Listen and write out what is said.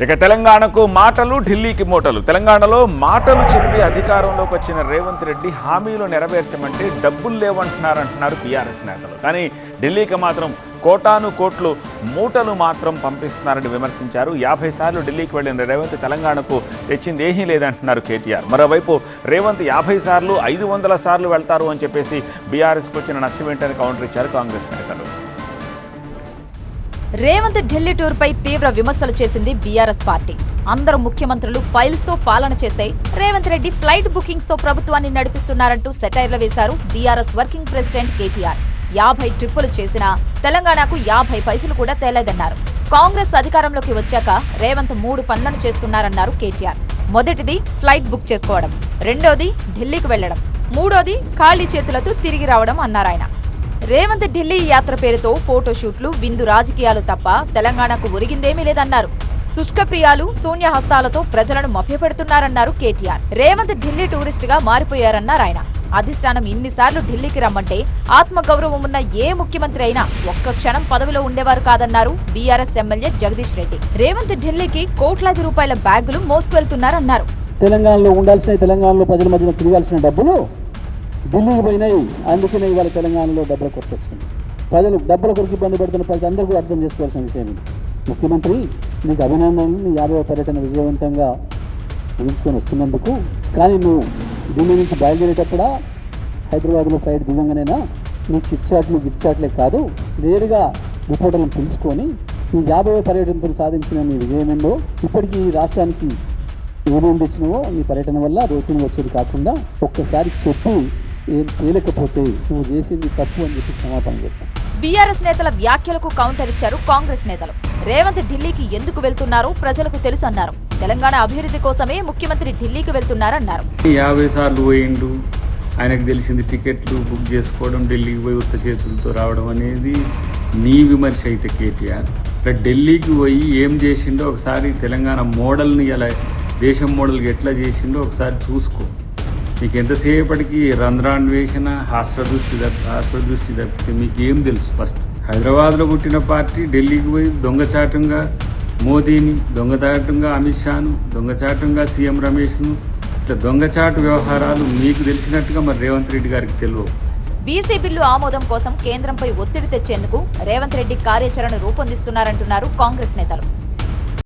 ఇక తెలంగాణకు మాటలు, ఢిల్లీకి మూటలు. తెలంగాణలో మాటలు చెప్పి అధికారంలోకి వచ్చిన రేవంత్ రెడ్డి హామీలు నెరవేర్చమంటే డబ్బులు లేవంటున్నారంటున్నారు బీఆర్ఎస్ నేతలు. కానీ ఢిల్లీకి మాత్రం కోటాను కోట్లు మూటలు మాత్రం పంపిస్తున్నారని విమర్శించారు. 50 సార్లు ఢిల్లీకి వెళ్లిన రేవంత్ తెలంగాణకు తెచ్చింది ఏమీ లేదంటున్నారు కేటీఆర్. మరోవైపు రేవంత్ 50 సార్లు 500 సార్లు వెళ్తారు అని చెప్పేసి బీఆర్ఎస్కు వచ్చిన నష్టం ఏంటని కౌంటర్ ఇచ్చారు కాంగ్రెస్ నేతలు. రేవంత్ ఢిల్లీ టూర్ పై తీవ్ర విమర్శలు చేసింది బీఆర్ఎస్ పార్టీ. అందరూ ముఖ్యమంత్రులు ఫైల్స్ తో పాలన చేస్తే రేవంత్ రెడ్డి ఫ్లైట్ బుకింగ్స్ తో ప్రభుత్వాన్ని నడిపిస్తున్నారంటూ సెటైర్లు వేశారు బీఆర్ఎస్ వర్కింగ్ ప్రెసిడెంట్ కేటీఆర్. 50 ట్రిప్పులు చేసినా తెలంగాణకు 50 పైసలు కూడా తేలేదన్నారు. కాంగ్రెస్ అధికారంలోకి వచ్చాక రేవంత్ 3 పనులను చేస్తున్నారన్నారు కేటీఆర్. మొదటిది ఫ్లైట్ బుక్ చేసుకోవడం, రెండోది ఢిల్లీకి వెళ్లడం, మూడోది ఖాళీ చేతులతో తిరిగి రావడం అన్నారాయన. రేవంత్ ఢిల్లీ యాత్ర పేరుతో ఫోటోషూట్లు, విందు రాజకీయాలు తప్ప తెలంగాణకు ఒరిగిందేమీ లేదన్నారు. శుష్క ప్రియాలు, శూన్య హస్తాలతో ప్రజలను మభ్యపెడుతున్నారన్నారు కేటీఆర్. రేవంత్ ఢిల్లీ టూరిస్ట్ గా మారిపోయారన్నారాయన. అధిష్టానం ఇన్నిసార్లు ఢిల్లీకి రమ్మంటే ఆత్మగౌరవం ఉన్న ఏ ముఖ్యమంత్రి అయినా ఒక్క క్షణం పదవిలో ఉండేవారు కాదన్నారు బీఆర్ఎస్ ఎమ్మెల్యే జగదీష్ రెడ్డి. రేవంత్ ఢిల్లీకి కోట్లాది రూపాయల బ్యాగులు మోసుకెళ్తున్నారన్నారు. తెలంగాణలో ఉండాల్సిన, తెలంగాణలో ప్రజల మధ్యన తిరగాల్సిన డబ్బులు ఢిల్లీకి పోయినాయి. అందుకనే ఇవాళ తెలంగాణలో డబ్బుల కొరత వస్తుంది. ప్రజలు డబ్బుల కొరకు ఇబ్బంది పడుతున్న ప్రజలు అందరూ కూడా అర్థం చేసుకోవాల్సిన విషయం ఇది. ముఖ్యమంత్రి, నీకు అభినందనలు, నీ 50వ పర్యటన విజయవంతంగా ముగించుకొని వస్తున్నందుకు. కానీ నువ్వు ఢిల్లీ నుంచి బయలుదేరేటప్పుడా హైదరాబాద్లో ఫ్లైట్ దిగంగానైనా నీ చిట్చాట్లు గిట్చాట్లే కాదు, నేరుగా రిపోర్టర్లను పిలుచుకొని నీ 50వ పర్యటనతో సాధించిన నీ విజయం ఏందో, ఇప్పటికీ ఈ రాష్ట్రానికి ఏమేమి తెచ్చినావో నీ పర్యటన వల్ల రోడ్డుని వచ్చేది కాకుండా ఒక్కసారి చెప్పి ఏం తేలకపోతే నువ్వు చేసింది తప్పు అని చెప్పి క్షమాపణ చెప్తాను. బీఆర్ఎస్ నేతల వ్యాఖ్యలకు కౌంటర్ ఇచ్చారు కాంగ్రెస్ నేతలు. రేవంత్ ఢిల్లీకి ఎందుకు వెళ్తున్నారో ప్రజలకు తెలుసన్నారు. తెలంగాణ అభివృద్ధి కోసమే ముఖ్యమంత్రి ఢిల్లీకి వెళ్తున్నారన్నారు. 50 సార్లు పోయిండు, ఆయనకు తెలిసింది టికెట్లు బుక్ చేసుకోవడం, ఢిల్లీకి పోయి ఉత్త చేతులతో రావడం అనేది నీ విమర్శ అయితే కేటీఆర్. ఢిల్లీకి పోయి ఏం చేసిండో ఒకసారి తెలంగాణ మోడల్ని ఎలా, దేశం మోడల్కి ఎట్లా చేసిండో ఒకసారి చూసుకో. మీకు ఎంతసేపటికి రంధ్రాన్వేషణ, హాస్యదృష్టి తప్పితే మీకు ఏం తెలుసు? ఫస్ట్ హైదరాబాద్లో పుట్టిన పార్టీ ఢిల్లీకి పోయి దొంగచాటంగా మోదీని, దొంగచాటంగా అమిత్ షాను, దొంగచాటంగా సీఎం రమేష్ను, ఇట్లా దొంగచాటు వ్యవహారాలు మీకు తెలిసినట్టుగా మరి రేవంత్ రెడ్డి గారికి తెలియవు. బీసీ బిల్లు ఆమోదం కోసం కేంద్రంపై ఒత్తిడి తెచ్చేందుకు రేవంత్ రెడ్డి కార్యాచరణ రూపొందిస్తున్నారంటున్నారు కాంగ్రెస్ నేతలు.